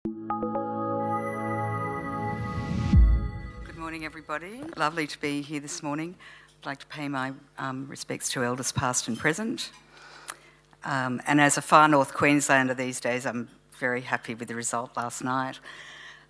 Good morning, everybody. Lovely to be here this morning. I'd like to pay my respects to elders past and present. And as a far north Queenslander these days, I'm very happy with the result last night.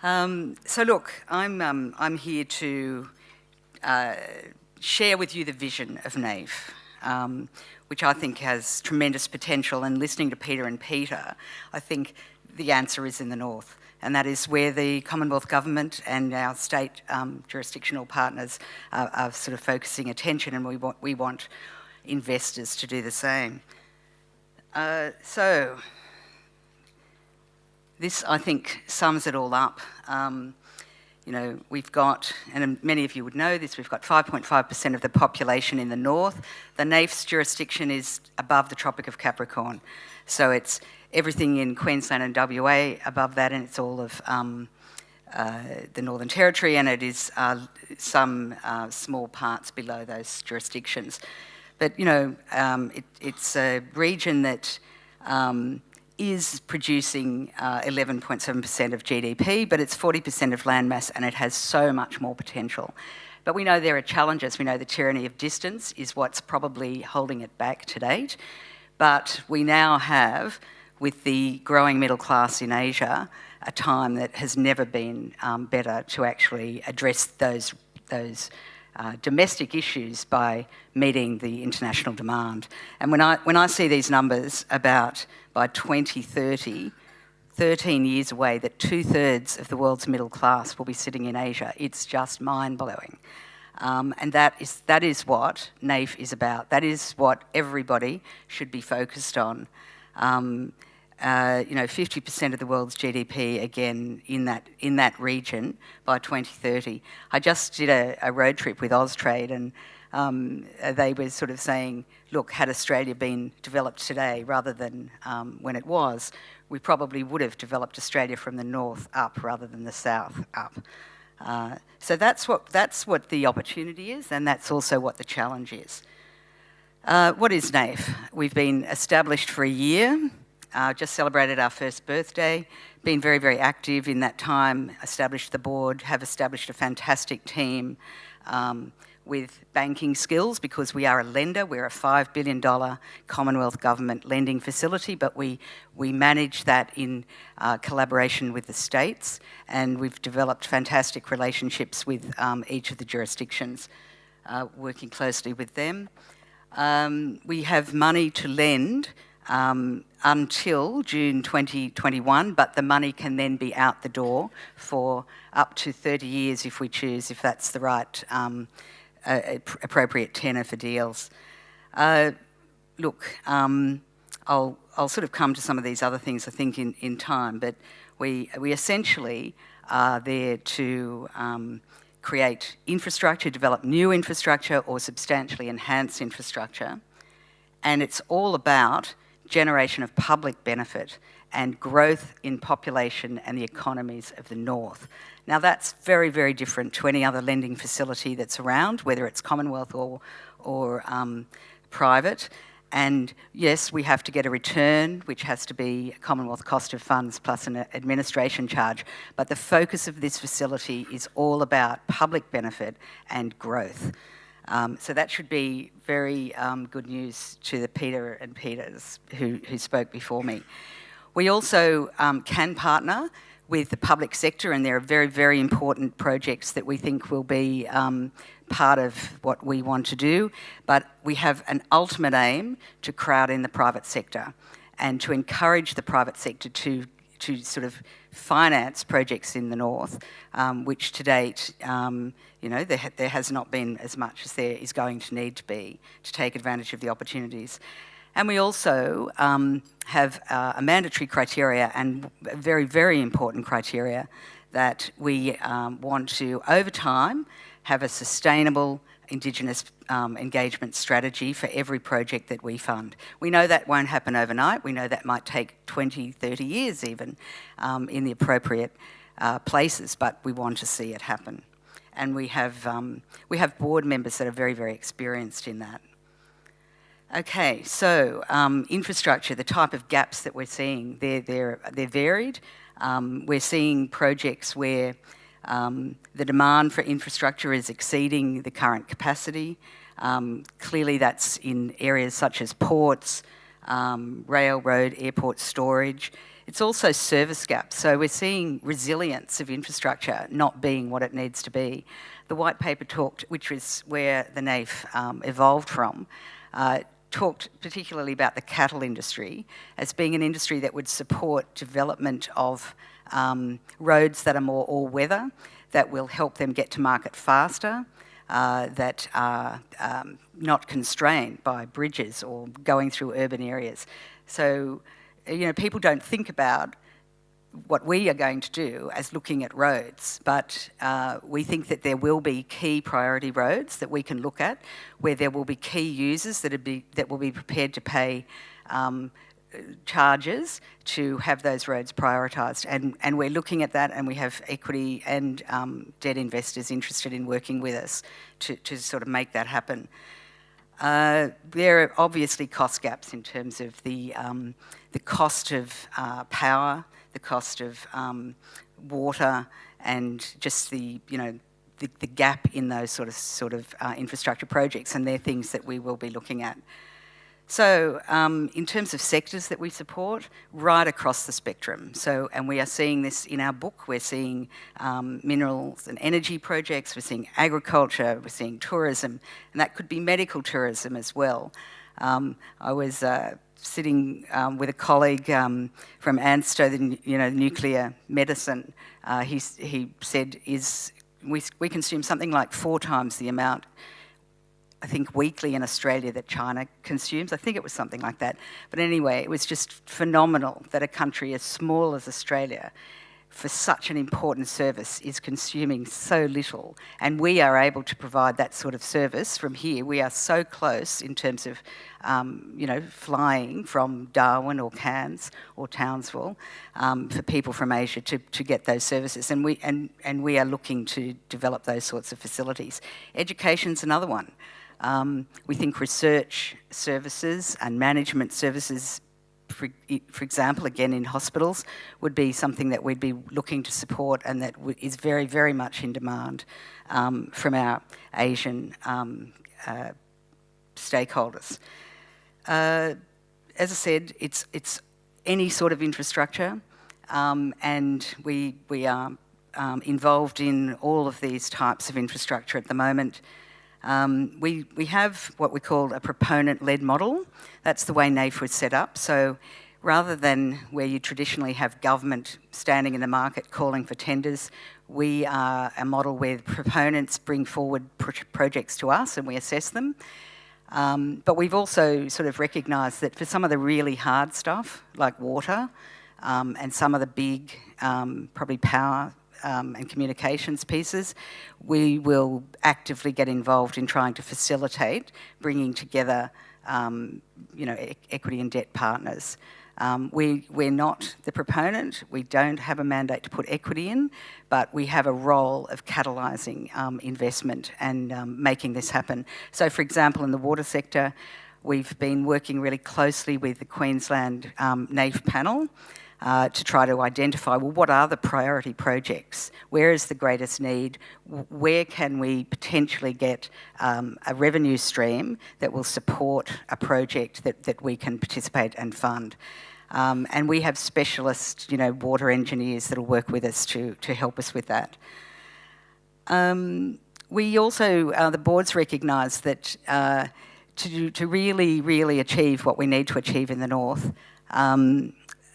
So look, I'm here to share with you the vision of NAIF, which I think has tremendous potential. And listening to Peter and Peter, I think the answer is in the north. And that is where the Commonwealth Government and our state jurisdictional partners are sort of focusing attention, and we want investors to do the same. So this, I think, sums it all up. You know, we've got, and many of you would know this, we've got 5.5% of the population in the north. The NAIF's jurisdiction is above the Tropic of Capricorn. So it's everything in Queensland and WA above that, and it's all of the Northern Territory, and it is some small parts below those jurisdictions. But, you know, it's a region that is producing 11.7% of GDP, but it's 40% of landmass, and it has so much more potential. But we know there are challenges. We know the tyranny of distance is what's probably holding it back to date. But we now have, with the growing middle class in Asia, a time that has never been better to actually address those domestic issues by meeting the international demand. And when I see these numbers about by 2030, 13 years away, that 2/3 of the world's middle class will be sitting in Asia, it's just mind-blowing. And that is what NAIF is about. That is what everybody should be focused on. You know, 50% of the world's GDP, again, in that region by 2030. I just did a road trip with Austrade, and they were sort of saying, look, had Australia been developed today rather than when it was, we probably would have developed Australia from the north up rather than the south up. So that's what the opportunity is, and that's also what the challenge is. What is NAIF? We've been established for a year. Just celebrated our first birthday, been very, very active in that time, established the board, have established a fantastic team with banking skills, because we are a lender. We're a $5 billion Commonwealth Government lending facility, but we manage that in collaboration with the states, and we've developed fantastic relationships with each of the jurisdictions, working closely with them. We have money to lend until June 2021, but the money can then be out the door for up to 30 years if we choose, if that's the right appropriate tenor for deals. Look, I'll sort of come to some of these other things, I think, in time, but we essentially are there to create infrastructure, develop new infrastructure, or substantially enhance infrastructure. And it's all about generation of public benefit and growth in population and the economies of the north. Now, that's very, very different to any other lending facility that's around, whether it's Commonwealth or private. And yes, we have to get a return, which has to be Commonwealth cost of funds plus an administration charge. But the focus of this facility is all about public benefit and growth. So that should be very good news to the Peter and Peters who spoke before me. We also can partner with the public sector, and there are very, very important projects that we think will be part of what we want to do, but we have an ultimate aim to crowd in the private sector and to encourage the private sector to sort of finance projects in the north, which to date, you know, there has not been as much as there is going to need to be to take advantage of the opportunities. And we also have a mandatory criteria and very, very important criteria that we want to, over time, have a sustainable Indigenous engagement strategy for every project that we fund. We know that won't happen overnight. We know that might take 20, 30 years even in the appropriate places, but we want to see it happen. And we have board members that are very, very experienced in that. Okay, so infrastructure, the type of gaps that we're seeing, they're varied. We're seeing projects where the demand for infrastructure is exceeding the current capacity. Clearly that's in areas such as ports, railroad, airport storage. It's also service gaps. So we're seeing resilience of infrastructure not being what it needs to be. The white paper talked, which is where the NAIF evolved from, talked particularly about the cattle industry as being an industry that would support development of roads that are more all-weather, that will help them get to market faster, that are not constrained by bridges or going through urban areas. So, you know, people don't think about what we are going to do as looking at roads, but we think that there will be key priority roads that we can look at, where there will be key users that will be prepared to pay charges to have those roads prioritised. And we're looking at that, and we have equity and debt investors interested in working with us to sort of make that happen. There are obviously cost gaps in terms of the cost of power, the cost of water, and just the gap in those sort of infrastructure projects, and they're things that we will be looking at. So in terms of sectors that we support, right across the spectrum. So, and we are seeing this in our book. We're seeing minerals and energy projects, we're seeing agriculture, we're seeing tourism, and that could be medical tourism as well. I was sitting with a colleague from ANSTO, the nuclear medicine. He said we consume something like 4 times the amount, I think, weekly in Australia that China consumes. I think it was something like that. But anyway, it was just phenomenal that a country as small as Australia, for such an important service, is consuming so little. And we are able to provide that sort of service from here. We are so close in terms of, flying from Darwin or Cairns or Townsville for people from Asia to get those services. And we are looking to develop those sorts of facilities. Education's another one. We think research services and management services, for example, again in hospitals, would be something that we'd be looking to support, and that is very, very much in demand from our Asian stakeholders. As I said, it's any sort of infrastructure, and we are involved in all of these types of infrastructure at the moment. We have what we call a proponent-led model. That's the way NAIF was set up. So rather than where you traditionally have government standing in the market calling for tenders, we are a model where proponents bring forward projects to us and we assess them. But we've also sort of recognised that for some of the really hard stuff, like water, and some of the big, probably power and communications pieces, we will actively get involved in trying to facilitate bringing together, equity and debt partners. We're not the proponent. We don't have a mandate to put equity in, but we have a role of catalysing investment and making this happen. So, for example, in the water sector, we've been working really closely with the Queensland NAIF panel to try to identify, well, what are the priority projects? Where is the greatest need? Where can we potentially get a revenue stream that will support a project that we can participate and fund? And we have specialist, water engineers that will work with us to help us with that. We also, the boards recognise that to really, really achieve what we need to achieve in the north,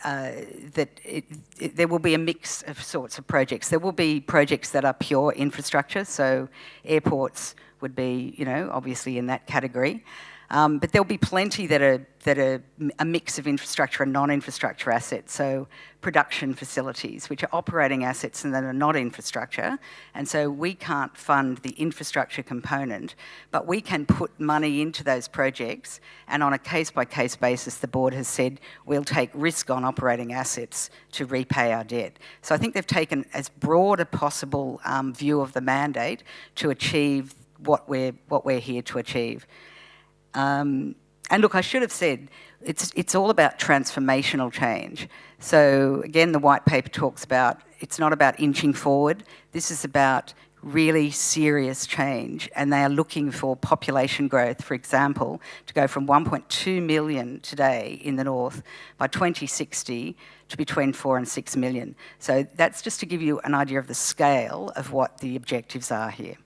there will be a mix of sorts of projects. There will be projects that are pure infrastructure, so airports would be, obviously in that category. But there'll be plenty that are a mix of infrastructure and non-infrastructure assets, so production facilities, which are operating assets and that are not infrastructure. And so we can't fund the infrastructure component, but we can put money into those projects, and on a case-by-case basis, the board has said we'll take risk on operating assets to repay our debt. So I think they've taken as broad a possible view of the mandate to achieve what we're here to achieve. And look, I should have said, it's all about transformational change. So again, the white paper talks about, it's not about inching forward. This is about really serious change, and they are looking for population growth, for example, to go from 1.2 million today in the north by 2060 to between 4 and 6 million. So that's just to give you an idea of the scale of what the objectives are here.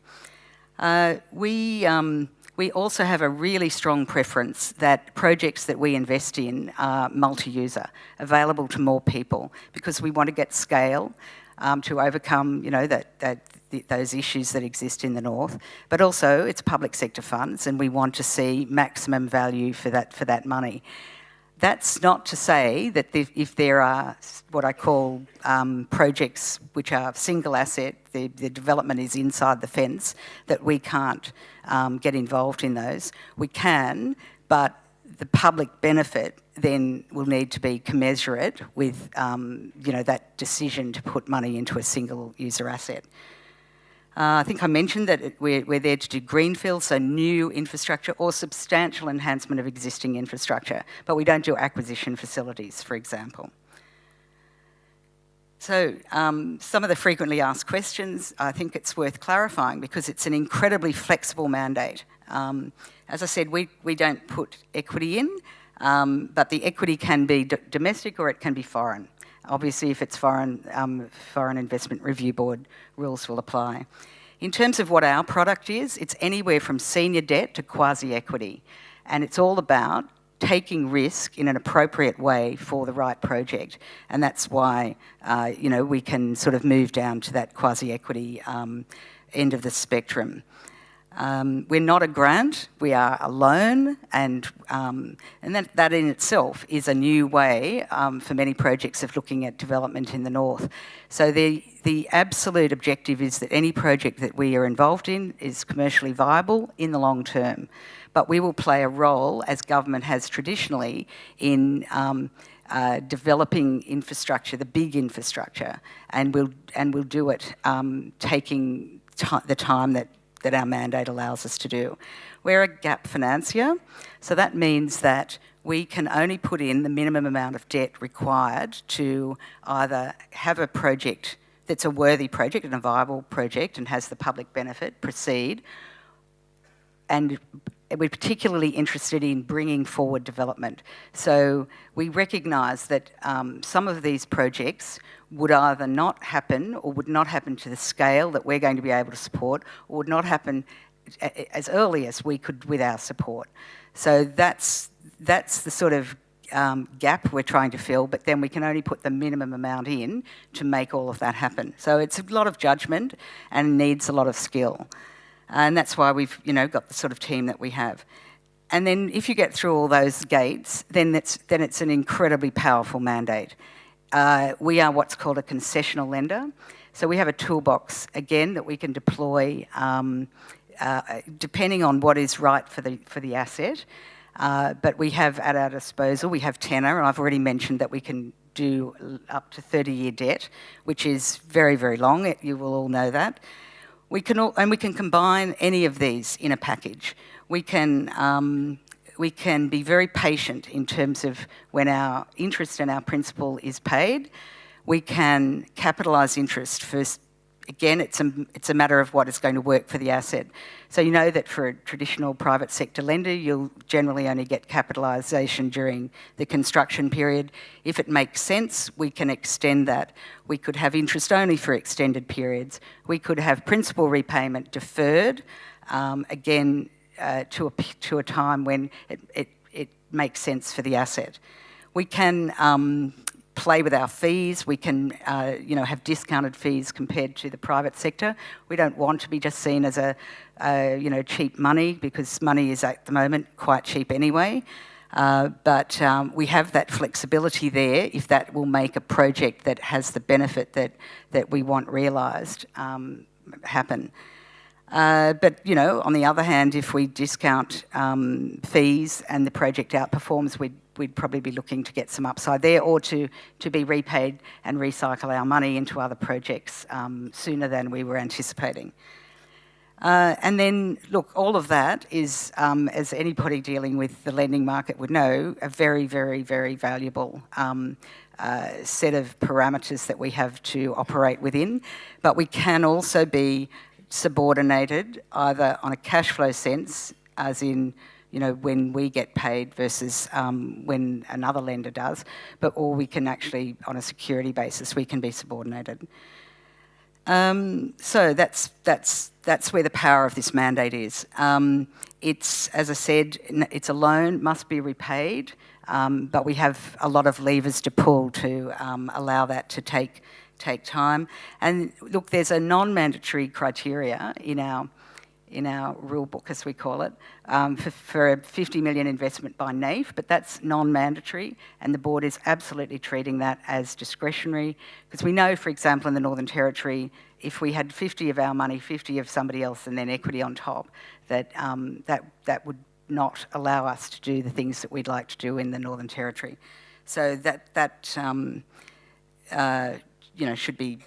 We also have a really strong preference that projects that we invest in are multi-user, available to more people, because we want to get scale to overcome, those issues that exist in the north. But also, it's public sector funds, and we want to see maximum value for that money. That's not to say that if there are what I call projects which are single asset, the development is inside the fence, that we can't get involved in those. We can, but the public benefit then will need to be commensurate with that decision to put money into a single user asset. I think I mentioned that we're there to do greenfield, so new infrastructure or substantial enhancement of existing infrastructure, but we don't do acquisition facilities, for example. So some of the frequently asked questions, I think it's worth clarifying because it's an incredibly flexible mandate. As I said, we don't put equity in, but the equity can be domestic or it can be foreign. Obviously, if it's foreign, Foreign Investment Review Board rules will apply. In terms of what our product is, it's anywhere from senior debt to quasi-equity, and it's all about taking risk in an appropriate way for the right project, and that's why we can sort of move down to that quasi-equity end of the spectrum. We're not a grant, we are a loan, and that in itself is a new way for many projects of looking at development in the north. So the absolute objective is that any project that we are involved in is commercially viable in the long term, but we will play a role, as government has traditionally, in developing infrastructure, the big infrastructure, and we'll do it taking the time that our mandate allows us to do. We're a gap financier, so that means that we can only put in the minimum amount of debt required to either have a project that's a worthy project and a viable project and has the public benefit proceed, and we're particularly interested in bringing forward development. So we recognise that some of these projects would either not happen or would not happen to the scale that we're going to be able to support, or would not happen as early as we could with our support. So that's the sort of gap we're trying to fill, but then we can only put the minimum amount in to make all of that happen. So it's a lot of judgment and needs a lot of skill. And that's why we've got the sort of team that we have. And then if you get through all those gates, then it's an incredibly powerful mandate. We are what's called a concessional lender. So we have a toolbox, again, that we can deploy depending on what is right for the asset. But we have at our disposal, we have tenor, and I've already mentioned that we can do up to 30-year debt, which is very, very long. You will all know that. We can combine any of these in a package. We can be very patient in terms of when our interest and our principal is paid. We can capitalise interest first. Again, it's a matter of what is going to work for the asset. So you know that for a traditional private sector lender, you'll generally only get capitalisation during the construction period. If it makes sense, we can extend that. We could have interest only for extended periods. We could have principal repayment deferred, again, to a time when it makes sense for the asset. We can play with our fees. We can, have discounted fees compared to the private sector. We don't want to be just seen as a cheap money, because money is at the moment quite cheap anyway. But we have that flexibility there if that will make a project that has the benefit that we want realised happen. But on the other hand, if we discount fees and the project outperforms, we'd probably be looking to get some upside there, or to be repaid and recycle our money into other projects sooner than we were anticipating. And then, look, all of that is, as anybody dealing with the lending market would know, a very, very, very valuable set of parameters that we have to operate within. But we can also be subordinated either on a cash flow sense, as in, when we get paid versus when another lender does, or we can actually, on a security basis, we can be subordinated. So that's where the power of this mandate is. It's, as I said, it's a loan, must be repaid, but we have a lot of levers to pull to allow that to take time. And look, there's a non-mandatory criteria in our rule book, as we call it, for a 50 million investment by NAIF, but that's non-mandatory, and the board is absolutely treating that as discretionary, because we know, for example, in the Northern Territory, if we had 50 of our money, 50 of somebody else, and then equity on top, that would not allow us to do the things that we'd like to do in the Northern Territory. So that should be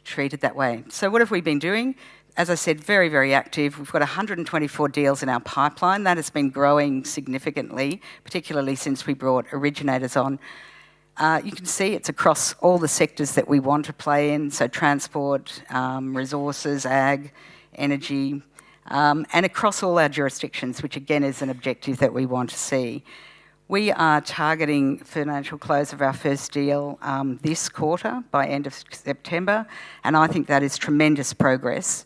treated that way. So what have we been doing? As I said, very, very active. We've got 124 deals in our pipeline. That has been growing significantly, particularly since we brought originators on. You can see it's across all the sectors that we want to play in, so transport, resources, ag, energy, and across all our jurisdictions, which again is an objective that we want to see. We are targeting financial close of our first deal this quarter by end of September, and I think that is tremendous progress,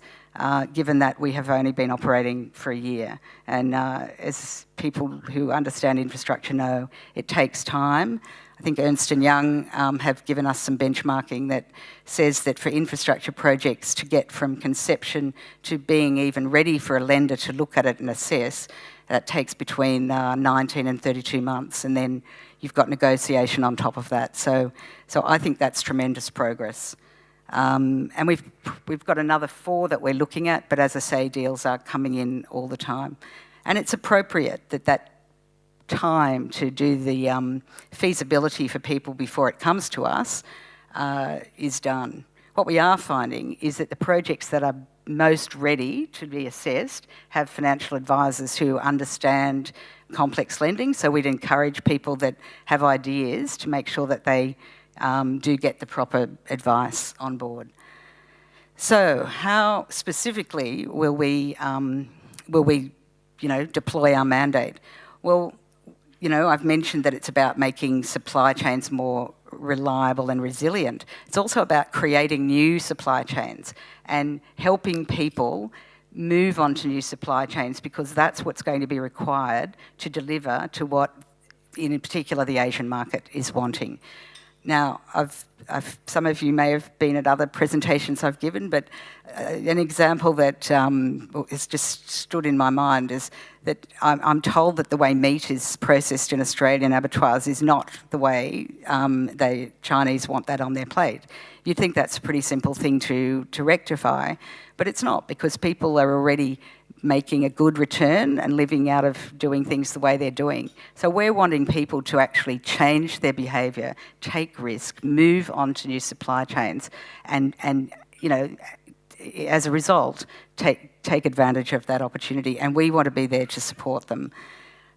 given that we have only been operating for a year. And as people who understand infrastructure know, it takes time. I think Ernst & Young have given us some benchmarking that says that for infrastructure projects to get from conception to being even ready for a lender to look at it and assess, that takes between 19 and 32 months, and then you've got negotiation on top of that. So I think that's tremendous progress. And we've got another 4 that we're looking at, but as I say, deals are coming in all the time. And it's appropriate that time to do the feasibility for people before it comes to us is done. What we are finding is that the projects that are most ready to be assessed have financial advisors who understand complex lending, so we'd encourage people that have ideas to make sure that they do get the proper advice on board. So how specifically will we deploy our mandate? Well, I've mentioned that it's about making supply chains more reliable and resilient. It's also about creating new supply chains and helping people move on to new supply chains, because that's what's going to be required to deliver to what, in particular, the Asian market is wanting. Now, some of you may have been at other presentations I've given, but an example that has just stood in my mind is that I'm told that the way meat is processed in Australian abattoirs is not the way the Chinese want that on their plate. You'd think that's a pretty simple thing to rectify, but it's not, because people are already making a good return and living out of doing things the way they're doing. So we're wanting people to actually change their behaviour, take risk, move on to new supply chains, and as a result, take advantage of that opportunity. And we want to be there to support them.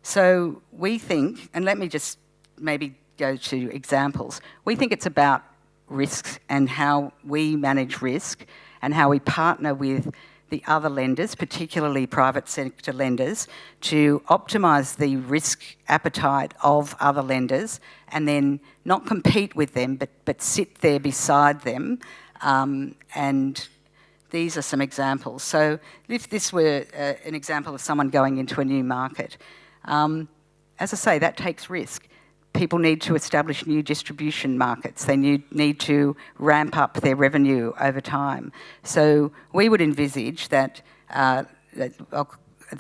So we think, and let me just maybe go to examples. We think it's about risks and how we manage risk and how we partner with the other lenders, particularly private sector lenders, to optimise the risk appetite of other lenders and then not compete with them, but sit there beside them. And these are some examples. So if this were an example of someone going into a new market, as I say, that takes risk. People need to establish new distribution markets. They need to ramp up their revenue over time. So we would envisage that the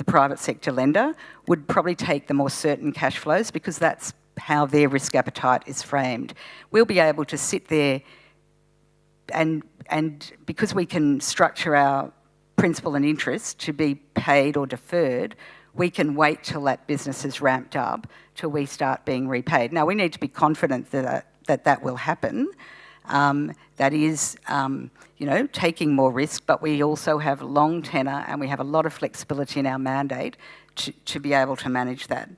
private sector lender would probably take the more certain cash flows, because that's how their risk appetite is framed. We'll be able to sit there and because we can structure our principal and interest to be paid or deferred, we can wait till that business is ramped up till we start being repaid. Now, we need to be confident that will happen, that is, taking more risk, but we also have long tenor and we have a lot of flexibility in our mandate to be able to manage that.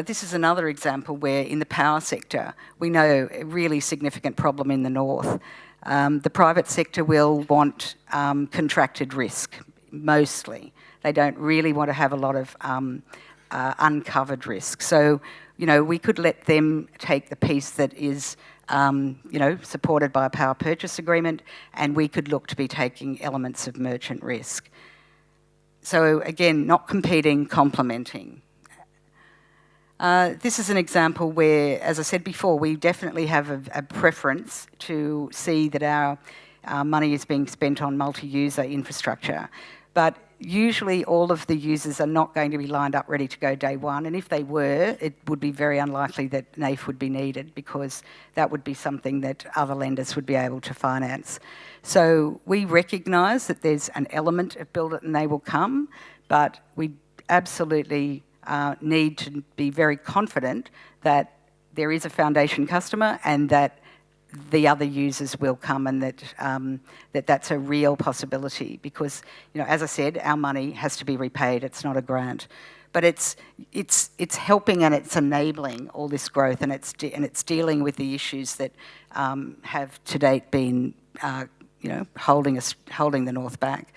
This is another example where in the power sector, we know a really significant problem in the north. The private sector will want contracted risk, mostly. They don't really want to have a lot of uncovered risk. So, we could let them take the piece that is, supported by a power purchase agreement, and we could look to be taking elements of merchant risk. So again, not competing, complementing. This is an example where, as I said before, we definitely have a preference to see that our money is being spent on multi-user infrastructure. But usually all of the users are not going to be lined up ready to go day one, and if they were, it would be very unlikely that NAIF would be needed, because that would be something that other lenders would be able to finance. So we recognise that there's an element of build it and they will come, but we absolutely need to be very confident that there is a foundation customer and that the other users will come, and that that's a real possibility, because as I said, our money has to be repaid. It's not a grant, but it's helping and it's enabling all this growth, and it's dealing with the issues that have to date been holding the north back.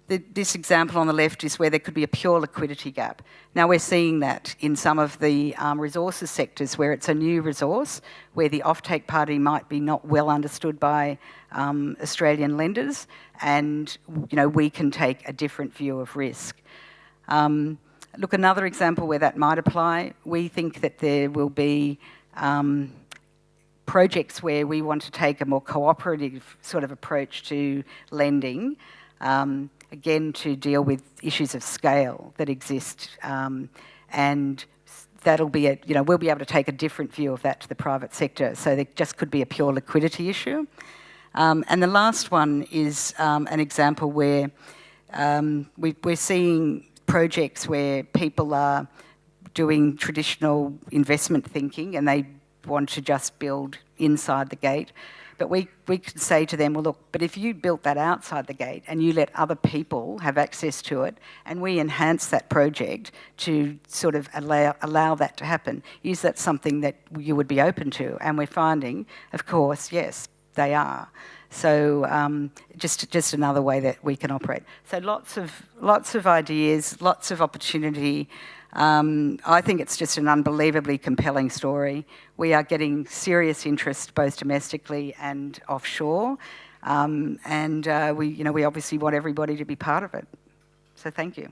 This example on the left is where there could be a pure liquidity gap. Now we're seeing that in some of the resources sectors where it's a new resource, where the offtake party might be not well understood by Australian lenders, and we can take a different view of risk. Look, another example where that might apply, we think that there will be projects where we want to take a more cooperative sort of approach to lending, again, to deal with issues of scale that exist, and that'll be we'll be able to take a different view of that to the private sector. So there just could be a pure liquidity issue. And the last one is an example where we're seeing projects where people are doing traditional investment thinking and they want to just build inside the gate. But we could say to them, well, look, but if you built that outside the gate and you let other people have access to it, and we enhance that project to sort of allow that to happen, is that something that you would be open to? And we're finding, of course, yes, they are. So just another way that we can operate. So lots of ideas, lots of opportunity. I think it's just an unbelievably compelling story. We are getting serious interest both domestically and offshore, and we obviously want everybody to be part of it. So thank you.